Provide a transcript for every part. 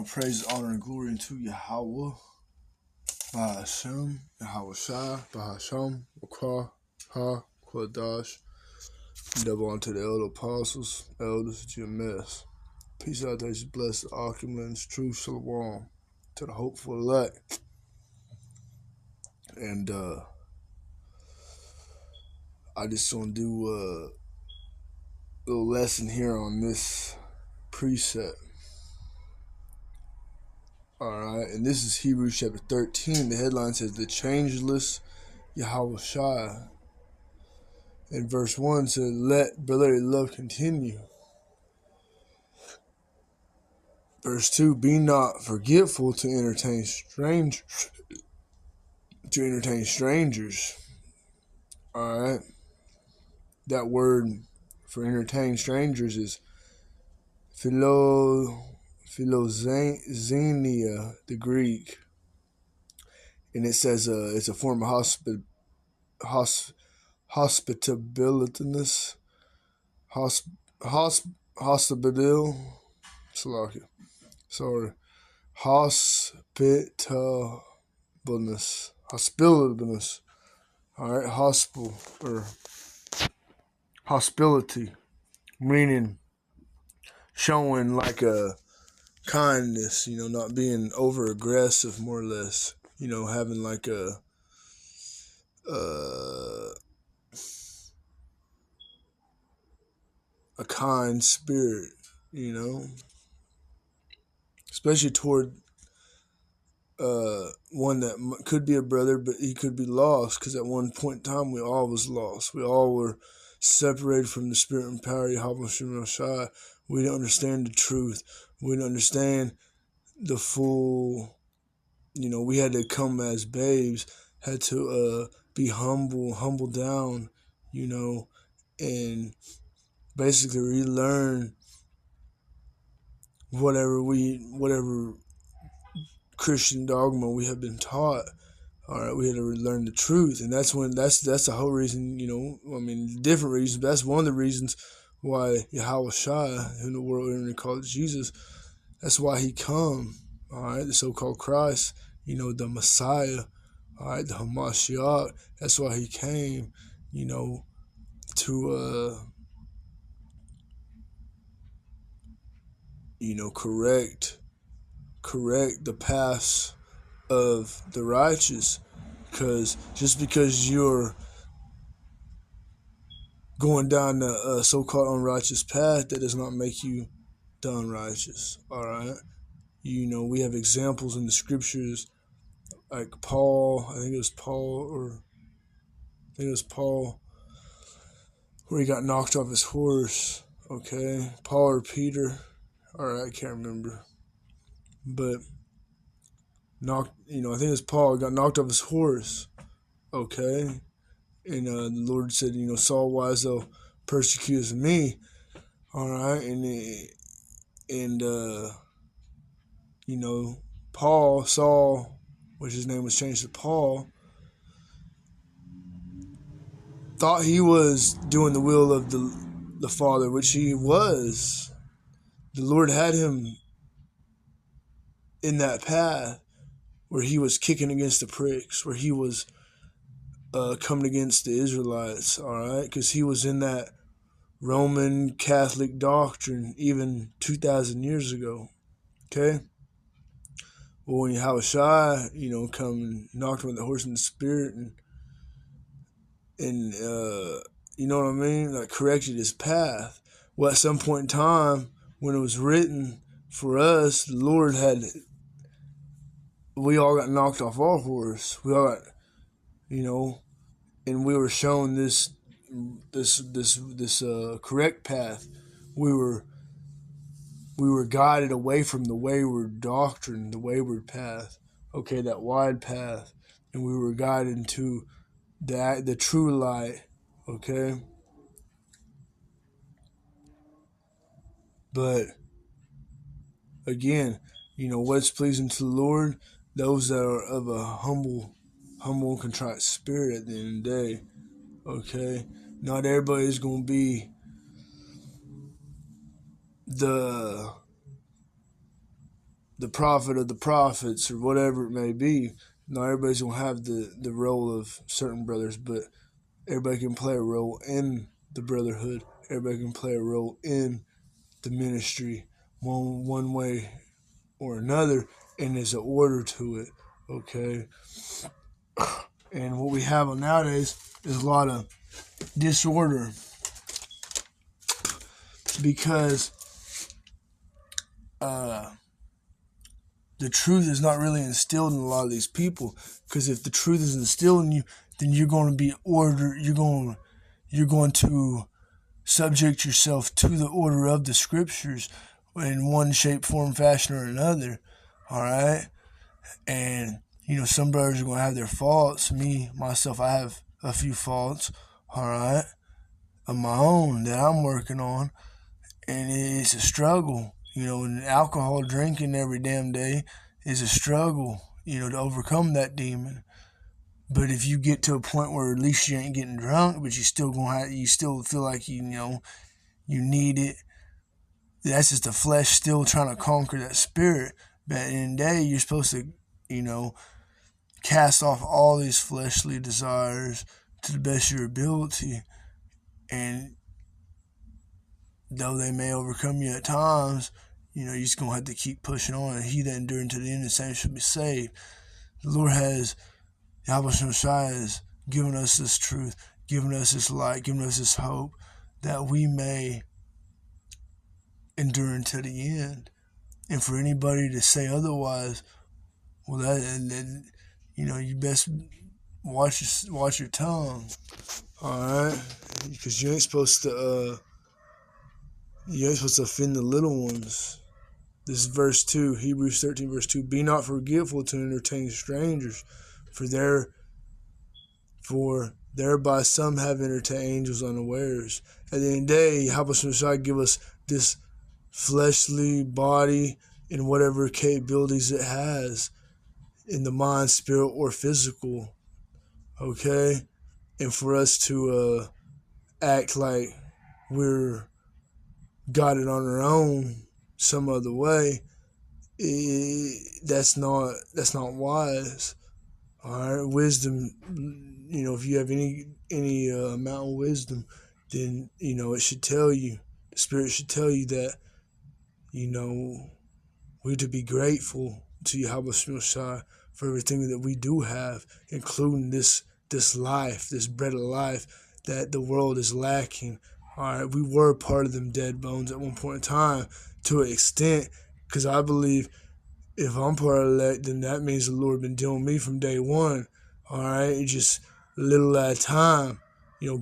Praise, honor, and glory unto Yahweh, Bahashem, Yahweh Shai, Bahashem, Wakah, Ha, Kwadash, double unto the elder apostles, elders, GMS. Peace out there, blessed occupants, true shalom, to the hopeful elect. And I just want to do a little lesson here on this precept. Alright, and this is Hebrews chapter 13. The headline says, The Changeless Yahweh Shai. And verse 1 says, Let brotherly love continue. Verse 2, Be not forgetful to entertain strangers. Alright. That word for entertain strangers is philoxenia, the Greek. And it says it's a form of hospitableness, hospitable, hospitableness. All right, hospitality, meaning showing like a kindness, not being over aggressive, more or less, having like a kind spirit, especially toward one that could be a brother, but he could be lost, because at one point in time we all was lost. We all were separated from the spirit and power of Yahweh Shai. We didn't understand the truth. We didn't understand the full, we had to come as babes, had to be humble down, and basically relearn whatever Christian dogma we have been taught. All right, we had to learn the truth, and that's the whole reason. Different reasons. But that's one of the reasons why Yahweh Shai, who the world internet called Jesus, that's why he come. All right, the so-called Christ, the Messiah. All right, the Hamashiach. That's why he came. To correct the paths of the righteous. Because just because you're going down the so-called unrighteous path, that does not make you the unrighteous. All right, we have examples in the scriptures, like Paul. I think it was Paul, where he got knocked off his horse. Okay, Paul or Peter. All right, I can't remember, but I think it was Paul, got knocked off his horse. Okay. And the Lord said, Saul, why is thou persecutest me? All right. And Paul, Saul, which his name was changed to Paul, thought he was doing the will of the Father, which he was. The Lord had him in that path where he was kicking against the pricks, where he was coming against the Israelites, all right? Because he was in that Roman Catholic doctrine even 2,000 years ago, okay? Well, when Yahweh Shai, come and knocked him with the horse in the spirit and you know what I mean? Like, corrected his path. Well, at some point in time, when it was written for us, the Lord we all got knocked off our horse. We all got, and we were shown this correct path. We were guided away from the wayward doctrine, the wayward path. Okay, that wide path, and we were guided into the true light. Okay, but again, what's pleasing to the Lord? Those that are of a humble and contrite spirit at the end of the day. Okay, not everybody is going to be the the prophet of the prophets or whatever it may be. Not everybody's going to have the role of certain brothers, but everybody can play a role in the brotherhood. Everybody can play a role in the ministry one way or another, and there's an order to it, okay? And what we have nowadays is a lot of disorder because the truth is not really instilled in a lot of these people. Because if the truth is instilled in you, then you're going to be ordered. You're going to subject yourself to the order of the scriptures in one shape, form, fashion, or another. All right, and some brothers are going to have their faults. Myself, I have a few faults. All right, of my own that I'm working on, and it's a struggle. And alcohol drinking every damn day is a struggle, to overcome that demon. But if you get to a point where at least you ain't getting drunk, but you still feel like you need it, that's just the flesh still trying to conquer that spirit. But at the end of the day, you're supposed to, cast off all these fleshly desires to the best of your ability. And though they may overcome you at times, you're just going to have to keep pushing on. And he that endured to the end, the same shall be saved. The Lord has, Yahweh Shai has given us this truth, given us this light, given us this hope, that we may endure unto the end. And for anybody to say otherwise, well, you best watch your tongue, all right? Because you ain't supposed to offend the little ones. This is verse 2, Hebrews 13, verse 2. Be not forgetful to entertain strangers, for thereby some have entertained angels unawares. At the end of the day, Yahweh Shai give us this fleshly body and whatever capabilities it has in the mind, spirit, or physical. Okay? And for us to act like we're got it on our own some other way, that's not wise. All right, wisdom. If you have any amount of wisdom, then it should tell you. The Spirit should tell you that we're to be grateful to Yahweh Shai for everything that we do have, including this life, this bread of life that the world is lacking. All right, we were part of them dead bones at one point in time to an extent, because I believe if I'm part of that, then that means the Lord been dealing with me from day one. All right, just little at a time,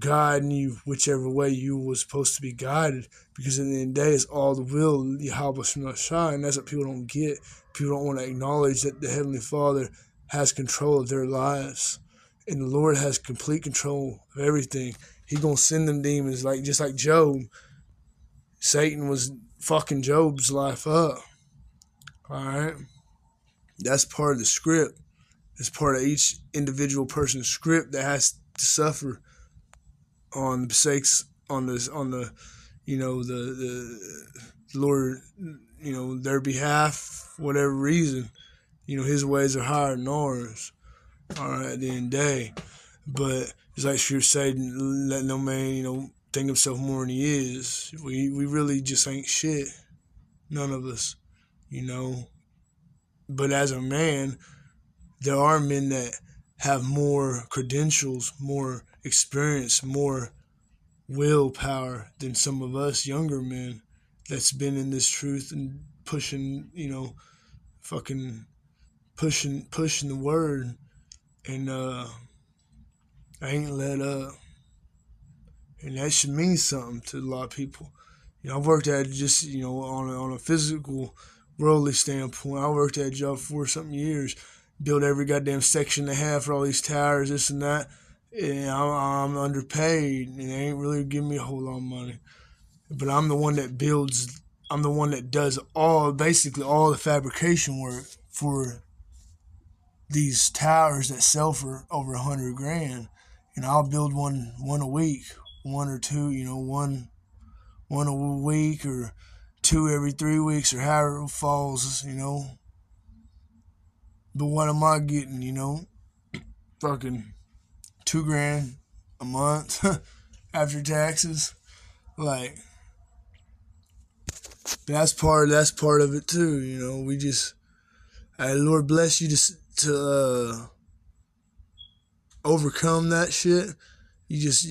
guiding you whichever way you were supposed to be guided. Because at the end of the day, it's all the will of Yahweh Shai, and that's what people don't get. People don't want to acknowledge that the Heavenly Father has control of their lives, and the Lord has complete control of everything. He's gonna send them demons, just like Job. Satan was fucking Job's life up. All right, that's part of the script. It's part of each individual person's script that has to suffer on the sakes on the Lord, their behalf, whatever reason. His ways are higher than ours. All right, at the end of the day. But it's like Scripture said, let no man, think himself more than he is. We really just ain't shit. None of us, But as a man, there are men that have more credentials, more experience, more willpower than some of us younger men that's been in this truth and pushing, fucking pushing the word, and I ain't let up. And that should mean something to a lot of people. I've worked at just, on a physical, worldly standpoint. I worked at a job for 4-something years, built every goddamn section they have for all these towers, this and that. And I'm underpaid, and they ain't really giving me a whole lot of money. But I'm the one that builds. I'm the one that does basically all the fabrication work for these towers that sell for over $100,000. I'll build one a week, one or two, one a week or two every 3 weeks, or however it falls, But what am I getting, Fucking $2,000 a month after taxes. Like, that's part of it too. We just, hey, Lord bless you to overcome that shit. You just,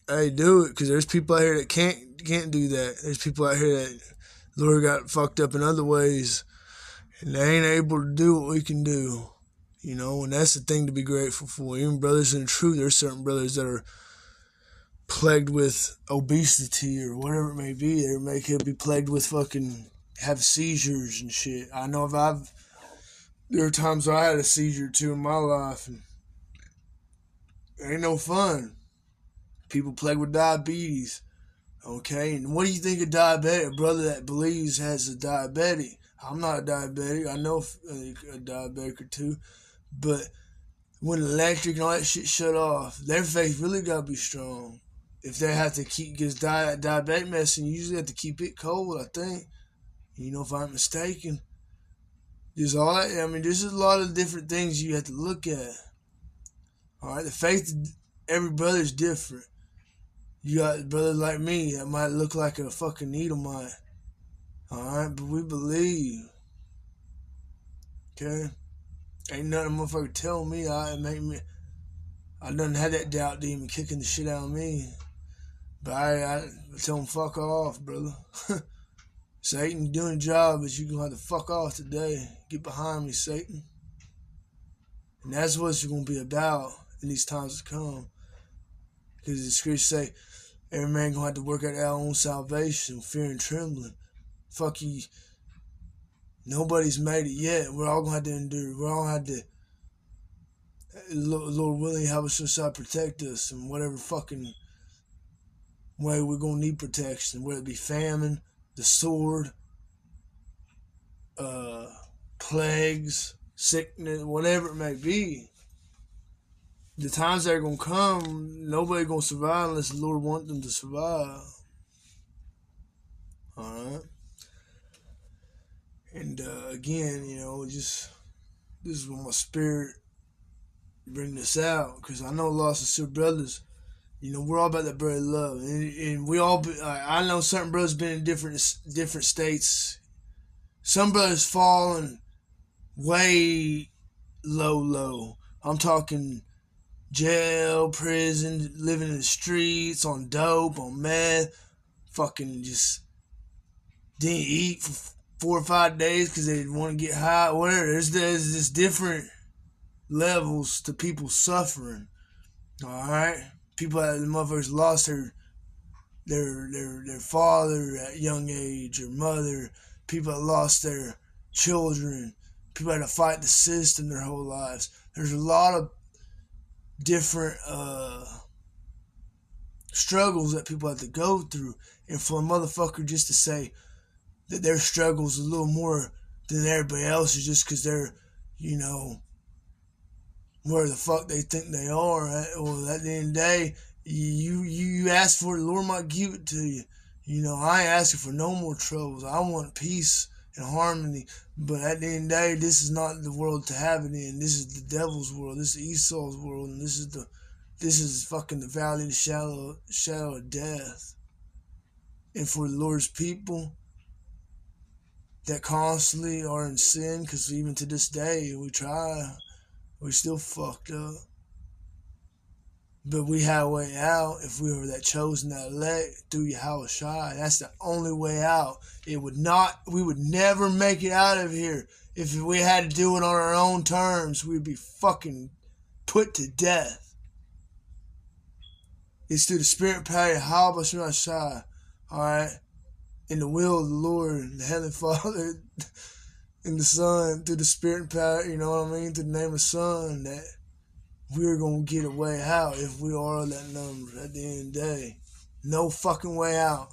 hey, do it, because there's people out here that can't do that. There's people out here that Lord got fucked up in other ways, and they ain't able to do what we can do. And that's the thing to be grateful for. Even brothers in the truth, there's certain brothers that are plagued with obesity or whatever it may be. They could be plagued with have seizures and shit. I know there are times I had a seizure too in my life, and it ain't no fun. People plagued with diabetes, okay? And what do you think of diabetic? A brother that believes has a diabetic. I'm not a diabetic. I know a diabetic or two, but when electric and all that shit shut off, their faith really gotta be strong. If they have to because diabetic medicine, you usually have to keep it cold, I think. If I'm mistaken. There's there's a lot of different things you have to look at. Alright, the faith of every brother's different. You got brothers like me that might look like a fucking Edomite. Alright, but we believe. Okay? Ain't nothing motherfucker tell me. I done had that doubt demon kicking the shit out of me. But I tell him, fuck off, brother. Satan doing a job, but you're going to have to fuck off today. Get behind me, Satan. And that's what it's going to be about in these times to come. Because the scriptures say, every man going to have to work out our own salvation, fear and trembling. Fuck you. Nobody's made it yet. We're all going to have to endure. We're all going to have to, Lord willing, have us inside protect us in whatever fucking way we're going to need protection. Whether it be famine, the sword, plagues, sickness, whatever it may be. The times that are going to come, nobody going to survive unless the Lord wants them to survive. Alright? And again, this is what my spirit bring this out, because I know lost and sincere brothers, we're all about that brotherly love, and we all I know certain brothers been in different states. Some brothers fallen way low. I'm talking jail, prison, living in the streets, on dope, on meth, fucking just didn't eat for 4 or 5 days because they didn't want to get high, whatever. There's just different levels to people suffering. Alright? People that the motherfuckers lost their father at a young age, or mother. People that lost their children. People that had to fight the system their whole lives. There's a lot of different struggles that people have to go through. And for a motherfucker just to say that their struggle's a little more than everybody else's just because they're, where the fuck they think they are. Well, at the end of the day, you ask for it, the Lord might give it to you. I ain't asking for no more troubles. I want peace and harmony. But at the end of the day, this is not the world to have it in. This is the devil's world. This is Esau's world. And this is fucking the valley of the shadow of death. And for the Lord's people that constantly are in sin, because even to this day, we're still fucked up. But we have a way out if we were that chosen, that elect through Yahweh Shai. That's the only way out. We would never make it out of here. If we had to do it on our own terms, we'd be fucking put to death. It's through the spirit power of Yahweh Shai. Alright? In the will of the Lord, the Heavenly Father, and the Son, through the spirit and power, through the name of the Son, that we're going to get a way out if we are that number at the end of the day. No fucking way out.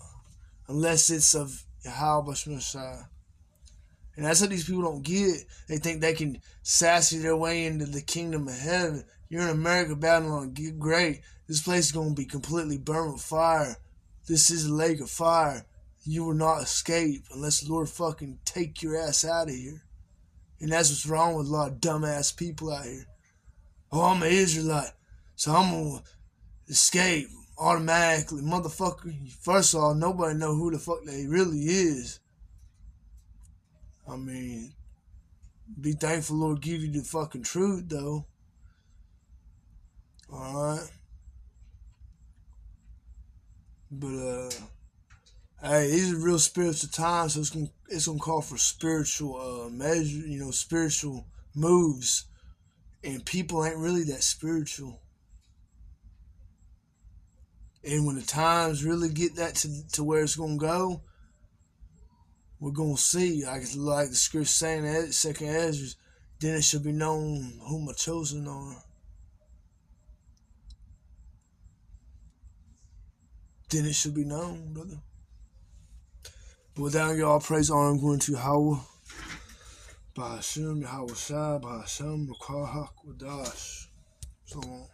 Unless it's of Yahweh Shai. And that's what these people don't get. They think they can sassy their way into the kingdom of heaven. You're in America, Babylon, get great. This place is going to be completely burned with fire. This is a lake of fire. You will not escape unless the Lord fucking take your ass out of here. And that's what's wrong with a lot of dumbass people out here. Oh, I'm an Israelite, so I'm going to escape automatically. Motherfucker, first of all, nobody know who the fuck they really is. I mean, be thankful Lord give you the fucking truth, though. Alright? But, hey, these are real spiritual times, so it's gonna call for spiritual measure, spiritual moves. And people ain't really that spiritual. And when the times really get that to where it's gonna go, we're gonna see. Like the scripture saying that second Ezra, then it shall be known who my chosen are. Then it shall be known, brother. But without y'all praise, honor, and glory to Yahweh. By Hashem, Yahweh Shai, by Hashem, Rakah, Wadash. So on.